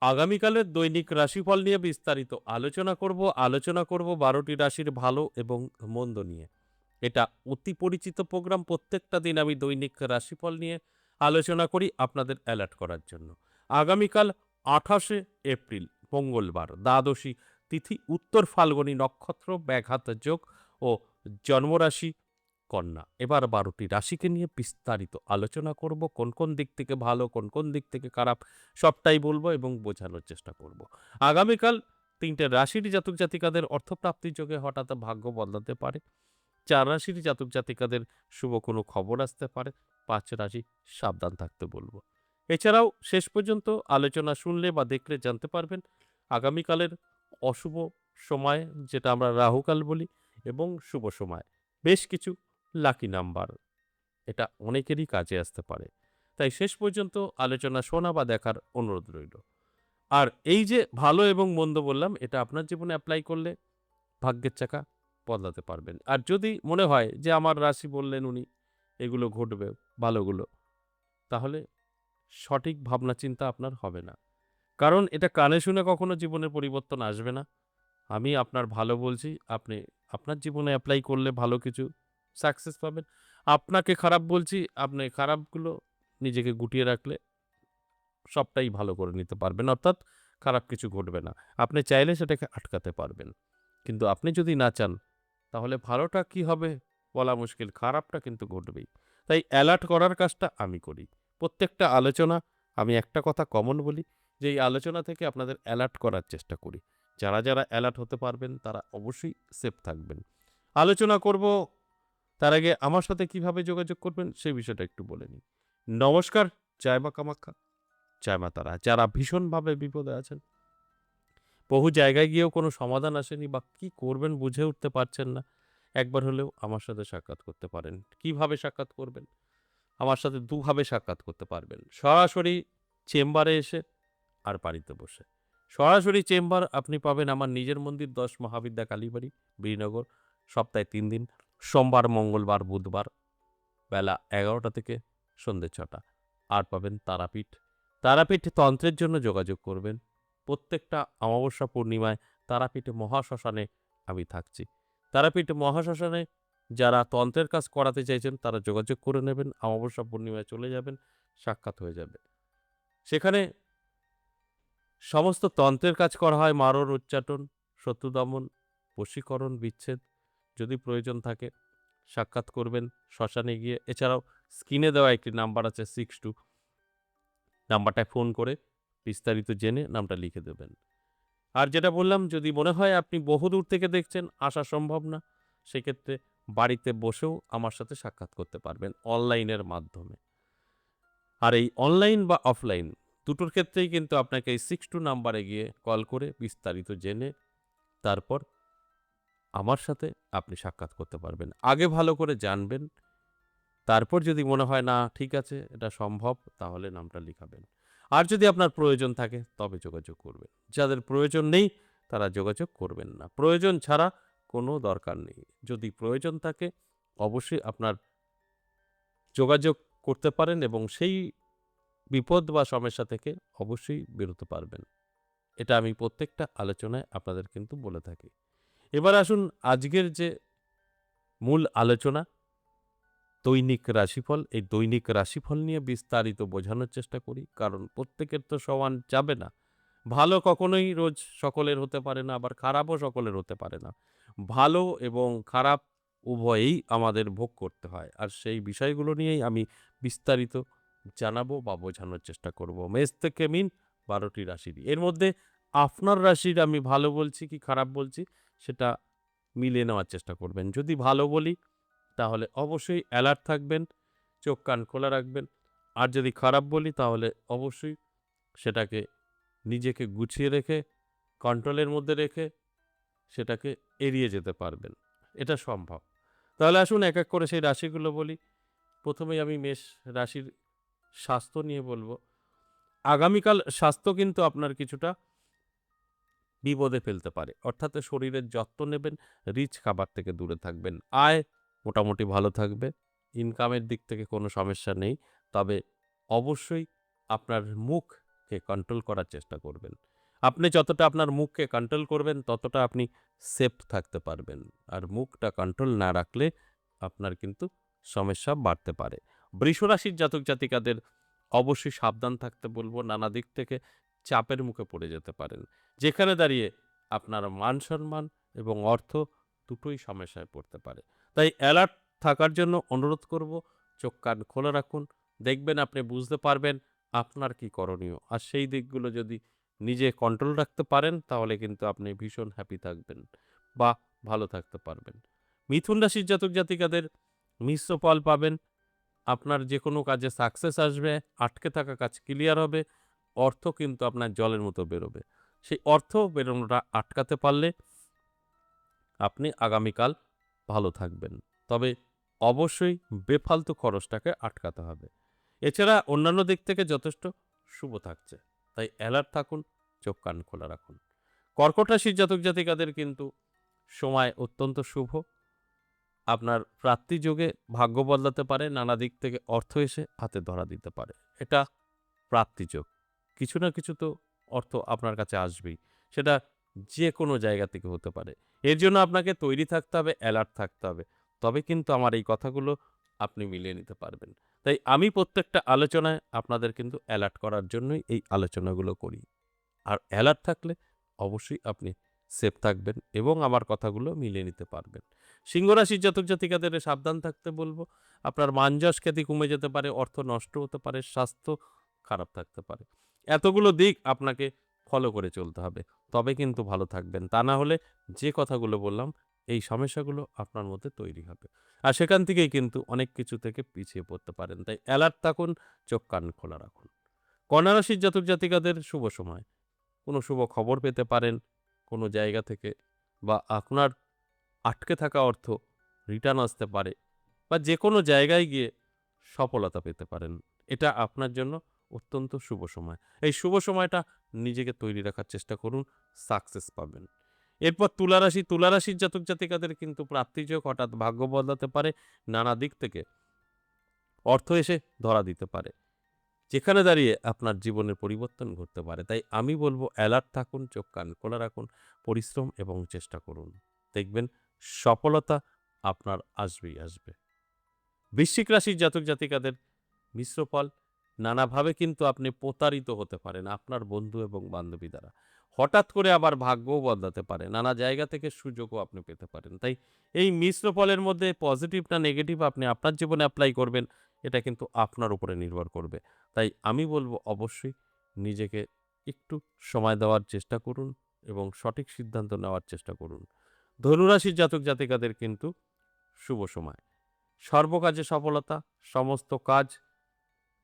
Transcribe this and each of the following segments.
আগামীকালের দৈনিক রাশিফল নিয়ে বিস্তারিত আলোচনা করব ১২টি রাশির ভালো এবং মন্দ নিয়ে। এটা অতি পরিচিত প্রোগ্রাম। প্রত্যেকটা দিন আমি দৈনিক রাশিফল নিয়ে আলোচনা করি আপনাদের অ্যালার্ট করার জন্য। আগামীকাল ২৮শে এপ্রিল মঙ্গলবার, দ্বাদশী তিথি, উত্তর ফাল্গুনী নক্ষত্র, ব্যাঘাত যোগ ও জন্মরাশি কন্যা। এবার ১২টি রাশিকে নিয়ে বিস্তারিত আলোচনা করব। কোন কোন দিক থেকে ভালো, কোন কোন দিক থেকে খারাপ, সবটাই বলবো এবং বোঝানোর চেষ্টা করব। আগামীকাল ৩টে রাশির জাতক জাতিকাদের অর্থপ্রাপ্তির যোগে হঠাৎ ভাগ্য বদলাতে পারে। ৪ রাশির জাতক জাতিকাদের শুভ কোনো খবর আসতে পারে। ৫ রাশি সাবধান থাকতে বলব। এছাড়াও শেষ পর্যন্ত আলোচনা শুনলে বা দেখলে জানতে পারবেন আগামীকালের অশুভ সময়, যেটা আমরা রাহুকাল বলি, এবং শুভ সময়, বেশ কিছু লাকি নাম্বার, এটা অনেকেরই কাজে আসতে পারে। তাই শেষ পর্যন্ত আলোচনা শোনা বা দেখার অনুরোধ রইল। আর এই যে ভালো এবং মন্দ বললাম, এটা আপনার জীবনে এপ্লাই করলে ভাগ্যের চাকা বদলাতে পারবেন। আর যদি মনে হয় যে আমার রাশি বললেন উনি, এগুলো ঘটবে ভালোগুলো, তাহলে সঠিক ভাবনা চিন্তা আপনার হবে না। কারণ এটা কানে শুনে কখনো জীবনের পরিবর্তন আসবে না। আমি আপনার ভালো বলছি, আপনি আপনার জীবনে এপ্লাই করলে ভালো কিছু সাকসেস পাবেন। আপনাকে খারাপ বলছি, আপনি খারাপগুলো নিজেকে গুটিয়ে রাখলে সবটাই ভালো করে নিতে পারবেন। অর্থাৎ খারাপ কিছু ঘটবে না। আপনি চাইলে সেটাকে আটকাতে পারবেন। কিন্তু আপনি যদি না চান, তাহলে ভালোটা কি হবে বলা মুশকিল, খারাপটা কিন্তু ঘটবেই। তাই অ্যালার্ট করার কাজটা আমি করি। প্রত্যেকটা আলোচনা আমি একটা কথা কমন বলি, যে এই আলোচনা থেকে আপনাদের অ্যালার্ট করার চেষ্টা করি। যারা অ্যালার্ট হতে পারবেন তারা অবশ্যই সেফ থাকবেন। আলোচনা করব, তার আগে আমার সাথে কিভাবে যোগাযোগ করবেন সেই বিষয়টা একটু বলে নিই। নমস্কার, জয় মা কামাখ্যা, জয় মা তারা। যারা ভীষণভাবে বিপদে আছেন, বহু জায়গায় গিয়েও কোনো সমাধান আসেনি বা কি করবেন বুঝে উঠতে পারছেন না, একবার হলেও আমার সাথে সাক্ষাৎ করতে পারেন। কিভাবে সাক্ষাৎ করবেন? আমার সাথে দুভাবে সাক্ষাৎ করতে পারবেন। সরাসরি চেম্বারে এসে আর বাড়িতে বসে। সরাসরি চেম্বার আপনি পাবেন আমার নিজের মন্দির ১০ মহাবিদ্যা কালীবাড়ি, বীরনগর, সপ্তাহে ৩ দিন, সোমবার, মঙ্গলবার, বুধবার, বেলা ১১টা থেকে সন্ধ্যে ৬টা। আর পাবেন তারাপীঠ। তারাপীঠ তন্ত্রের জন্য যোগাযোগ করবেন। প্রত্যেকটা অমাবস্যা পূর্ণিমায় তারাপীঠ মহাশ্মশানে আমি থাকছি। তারাপীঠ মহাশ্মশানে যারা তন্ত্রের কাজ করাতে চাইছেন তারা যোগাযোগ করে নেবেন। অমাবস্যা পূর্ণিমায় চলে যাবেন, সাক্ষাৎ হয়ে যাবে। সেখানে সমস্ত তন্ত্রের কাজ করা হয়, মারণ, উচ্চাটন, শত্রু দমন, বশীকরণ, বিচ্ছেদ। যদি প্রয়োজন থাকে সাক্ষাৎ করবেন শ্মশানে গিয়ে। এছাড়াও স্ক্রিনে দেওয়া একটি নাম্বার আছে 62, নাম্বারটায় ফোন করে বিস্তারিত জেনে নামটা লিখে দেবেন। আর যেটা বললাম, যদি মনে হয় আপনি বহুদূর থেকে দেখছেন, আসা সম্ভব না, সেক্ষেত্রে বাড়িতে বসেও আমার সাথে সাক্ষাৎ করতে পারবেন অনলাইনের মাধ্যমে। আর এই অনলাইন বা অফলাইন দুটোর ক্ষেত্রেই কিন্তু আপনাকে এই 62 নাম্বারে গিয়ে কল করে বিস্তারিত জেনে তারপর আমার সাথে আপনি সাক্ষাৎ করতে পারবেন। আগে ভালো করে জানবেন, তারপর যদি মনে হয় না ঠিক আছে এটা সম্ভব, তাহলে নামটা লিখাবেন। আর যদি আপনার প্রয়োজন থাকে তবে যোগাযোগ করবেন। যাদের প্রয়োজন নেই তারা যোগাযোগ করবেন না। প্রয়োজন ছাড়া কোনো দরকার নেই। যদি প্রয়োজন থাকে অবশ্যই আপনার যোগাযোগ করতে পারেন এবং সেই বিপদ বা সমস্যা থেকে অবশ্যই বেরোতে পারবেন। এটা আমি প্রত্যেকটা আলোচনায় আপনাদের কিন্তু বলে থাকি। এবার আসুন আজকের যে মূল আলোচনা, দৈনিক রাশিফল। এই দৈনিক রাশিফল নিয়ে বিস্তারিত বোঝানোর চেষ্টা করি। কারণ প্রত্যেকের তো সমান যাবে না। ভালো কখনোই রোজ সকলের হতে পারে না, আবার খারাপও সকলের হতে পারে না। ভালো এবং খারাপ উভয়েই আমাদের ভোগ করতে হয়। আর সেই বিষয়গুলো নিয়েই আমি বিস্তারিত জানাবো বা বোঝানোর চেষ্টা করব। মেষ থেকে মীন ১২টি রাশিরই। এর মধ্যে আপনার রাশির আমি ভালো বলছি কি খারাপ বলছি সেটা মিলিয়ে নেওয়ার চেষ্টা করবেন। যদি ভালো বলি তাহলে অবশ্যই অ্যালার্ট থাকবেন, চোখ কান খোলা রাখবেন। আর যদি খারাপ বলি তাহলে অবশ্যই সেটাকে নিজেকে গুছিয়ে রেখে, কন্ট্রোলের মধ্যে রেখে সেটাকে এড়িয়ে যেতে পারবেন। এটা সম্ভব। তাহলে আসুন এক, এক করে সেই রাশিগুলো বলি। ১ম এই আমি মেষ রাশির স্বাস্থ্য নিয়ে বলব। আগামীকাল স্বাস্থ্য কিন্তু আপনার কিছুটা বিপদে ফেলতে পারে। অর্থাৎ শরীরের যত্ন নেবেন, রিচ খাবার থেকে দূরে থাকবেন। আয় মোটামুটি ভালো থাকবে। ইনকামের দিক থেকে কোনো সমস্যা নেই। তবে অবশ্যই আপনার মুখ মুখকে কন্ট্রোল করার চেষ্টা করবেন। আপনি যতটা আপনার মুখকে কন্ট্রোল করবেন ততটা আপনি সেফ থাকতে পারবেন। আর মুখটা কন্ট্রোল না রাখলে আপনার কিন্তু সমস্যা বাড়তে পারে। বৃষরাশির জাতক জাতিকাদের অবশ্যই সাবধান থাকতে বলব। নানা দিক থেকে চাপের মুখে পড়ে যেতে পারেন। যেখানে দাঁড়িয়ে আপনার মান-সম্মান এবং অর্থ দুটোই সমস্যায় পড়তে পারে। তাই অ্যালার্ট থাকার জন্য অনুরোধ করব, চোখ কান খোলা রাখুন। দেখবেন আপনি বুঝতে পারবেন আপনার কি করণীয়। আর সেই দিকগুলো যদি নিজে কন্ট্রোল রাখতে পারেন তাহলে কিন্তু আপনি ভীষণ হ্যাপি থাকবেন বা ভালো থাকতে পারবেন। মিথুন রাশির জাতক জাতিকাদের মিশ্র ফল পাবেন। আপনার যেকোনো কাজে সাকসেস আসবে, আটকে থাকা কাজ ক্লিয়ার হবে, অর্থ কিন্তু আপনার জলের মতো বেরোবে। সেই অর্থ বেরোনোটা আটকাতে পারলে আপনি আগামীকাল ভালো থাকবেন। তবে অবশ্যই বেফালতু খরচটাকে আটকাতে হবে। এছাড়া অন্যান্য দিক থেকে যথেষ্ট শুভ থাকছে। তাই অ্যালার্ট থাকুন, চোখ কান খোলা রাখুন। কর্কট রাশির জাতক জাতিকাদের কিন্তু সময় অত্যন্ত শুভ। আপনার প্রাপ্তিযোগে ভাগ্য বদলাতে পারে, নানা দিক থেকে অর্থ এসে হাতে ধরা দিতে পারে। এটা প্রাপ্তিযোগ। কিছু না কিছু তো অর্থ আপনার কাছে আসবেই। সেটা যে কোনো জায়গা থেকে হতে পারে। এর জন্য আপনাকে তৈরি থাকতে হবে, অ্যালার্ট থাকতে হবে। তবে কিন্তু আমার এই কথাগুলো আপনি মিলিয়ে নিতে পারবেন। তাই আমি প্রত্যেকটা আলোচনায় আপনাদের কিন্তু অ্যালার্ট করার জন্যই এই আলোচনাগুলো করি। আর অ্যালার্ট থাকলে অবশ্যই আপনি সেফ থাকবেন এবং আমার কথাগুলো মিলিয়ে নিতে পারবেন। সিংহ রাশির জাতক জাতিকাদের সাবধান থাকতে বলবো। আপনার মান যশ খ্যাতি কমে যেতে পারে, অর্থ নষ্ট হতে পারে, স্বাস্থ্য খারাপ থাকতে পারে। এতগুলো দিক আপনাকে ফলো করে চলতে হবে। তবে কিন্তু ভালো থাকবেন। তা না হলে যে কথাগুলো বললাম এই সমস্যাগুলো আপনার মধ্যে তৈরি হবে। আর সেখান থেকেই কিন্তু অনেক কিছু থেকে পিছিয়ে পড়তে পারেন। তাই অ্যালার্ট থাকুন, চোখ কান খোলা রাখুন। কন্যা রাশির জাতক জাতিকাদের শুভ সময়। কোনো শুভ খবর পেতে পারেন কোনো জায়গা থেকে বা আপনার আটকে থাকা অর্থ রিটার্ন আসতে পারে বা যেকোনো জায়গায় গিয়ে সফলতা পেতে পারেন। এটা আপনার জন্য অত্যন্ত শুভ সময়। এই শুভ সময়টা নিজেকে তৈরি রাখার চেষ্টা করুন, সাকসেস পাবেন। এরপর তুলা রাশি, তুলা রাশির জাতক জাতিকাদের কিন্তু প্রাপ্তিযোগ হঠাৎ ভাগ্য বদলাতে পারে, নানা দিক থেকে অর্থ এসে ধরা দিতে পারে। যেখানে দাঁড়িয়ে আপনার জীবনের পরিবর্তন ঘটতে পারে। তাই আমি বলব অ্যালার্ট থাকুন, চোখ কান খোলা রাখুন, পরিশ্রম এবং চেষ্টা করুন। দেখবেন সফলতা আপনার আসবেই আসবে। বৃশ্চিক রাশির জাতক জাতিকাদের মিশ্র ফল, নানাভাবে কিন্তু আপনি প্রতারিত হতে পারেন আপনার বন্ধু এবং বান্ধবী দ্বারা। হঠাৎ করে আবার ভাগ্যও বদলাতে পারে। নানা জায়গা থেকে সুযোগও আপনি পেতে পারেন। তাই এই মিশ্র ফলের মধ্যে পজিটিভ না নেগেটিভ আপনি আপনার জীবনে এপ্লাই করবেন, এটা কিন্তু আপনার উপরে নির্ভর করবে। তাই আমি বলব অবশ্যই নিজেকে একটু সময় দেওয়ার চেষ্টা করুন এবং সঠিক সিদ্ধান্ত নেওয়ার চেষ্টা করুন। ধনুরাশির জাতক জাতিকাদের কিন্তু শুভ সময়। সর্বকাজে সফলতা, সমস্ত কাজ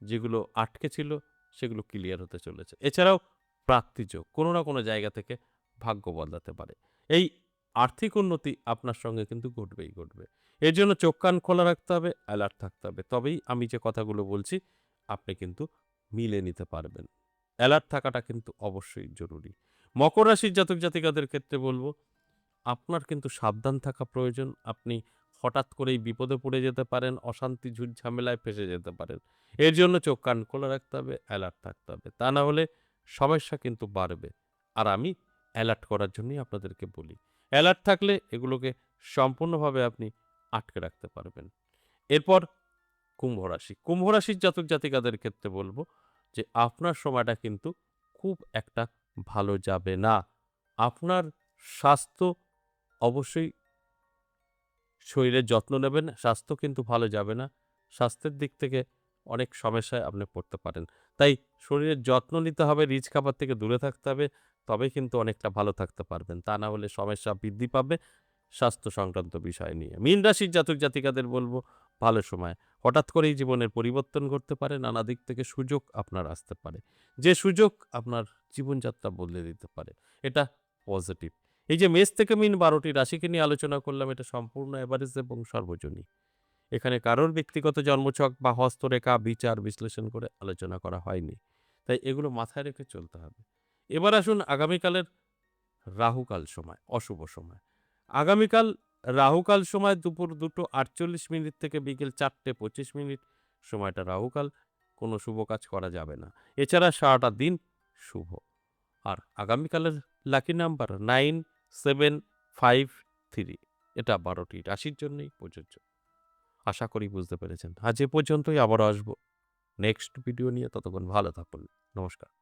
যেগুলো আটকে ছিল সেগুলো ক্লিয়ার হতে চলেছে। এছাড়াও প্রাপ্তিযোগ কোনো না কোনো জায়গা থেকে ভাগ্য বদলাতে পারে। এই আর্থিক উন্নতি আপনার সঙ্গে কিন্তু ঘটবেই ঘটবে। এর জন্য চোখ কান খোলা রাখতে হবে, অ্যালার্ট থাকতে হবে। তবেই আমি যে কথাগুলো বলছি আপনি কিন্তু মিলিয়ে নিতে পারবেন। অ্যালার্ট থাকাটা কিন্তু অবশ্যই জরুরি। মকর রাশির জাতক জাতিকাদের ক্ষেত্রে বলব আপনার কিন্তু সাবধান থাকা প্রয়োজন। আপনি হঠাৎ করেই বিপদে পড়ে যেতে পারেন, অশান্তি ঝুট ঝামেলায় ফেঁসে যেতে পারেন। এর জন্য চোখ কান খোলা রাখতে হবে, অ্যালার্ট থাকতে হবে। তা না হলে সমস্যা কিন্তু বাড়বে। আর আমি অ্যালার্ট করার জন্যই আপনাদেরকে বলি। অ্যালার্ট থাকলে এগুলোকে সম্পূর্ণভাবে আপনি আটকে রাখতে পারবেন। এরপর কুম্ভ রাশি। কুম্ভ রাশির জাতক জাতিকাদের ক্ষেত্রে বলব যে আপনার সময়টা কিন্তু খুব একটা ভালো যাবে না। আপনার স্বাস্থ্য অবশ্যই শরীরের যত্ন নেবেন। স্বাস্থ্য কিন্তু ভালো যাবে না। স্বাস্থ্যের দিক থেকে অনেক সমস্যায় আপনি পড়তে পারেন। তাই শরীরের যত্ন নিতে হবে, রিচ খাবার থেকে দূরে থাকতে হবে। তবেই কিন্তু অনেকটা ভালো থাকতে পারবেন। তা না হলে সমস্যা বৃদ্ধি পাবে স্বাস্থ্য সংক্রান্ত বিষয় নিয়ে। মীন রাশির জাতক জাতিকাদের বলব ভালো সময়। হঠাৎ করেই জীবনের পরিবর্তন ঘটতে পারে। নানা দিক থেকে সুযোগ আপনার আসতে পারে। যে সুযোগ আপনার জীবনযাত্রা বদলে দিতে পারে। এটা পজিটিভ। এই যে মেষ থেকে মীন ১২টি রাশিকে নিয়ে আলোচনা করলাম এটা সম্পূর্ণ এভারেজ এবং সর্বজনীন। এখানে কারোর ব্যক্তিগত জন্মছক বা হস্তরেখা বিচার বিশ্লেষণ করে আলোচনা করা হয়নি। তাই এগুলো মাথায় রেখে চলতে হবে। এবার আসুন আগামীকালের রাহুকাল সময়, অশুভ সময়। আগামীকাল রাহুকাল সময় দুপুর ২:৪৮ থেকে বিকেল ৪:২৫ সময়টা রাহুকাল। কোনো শুভ কাজ করা যাবে না। এছাড়া সারাটা দিন শুভ। আর আগামীকালের লাকি নাম্বার 9753, এটা 12টি রাশির জন্যই প্রযোজ্য। আশা করি বুঝতে পেরেছেন। আজ এ পর্যন্তই, আবারও আসবো নেক্সট ভিডিও নিয়ে। ততক্ষণ ভালো থাকুন। নমস্কার।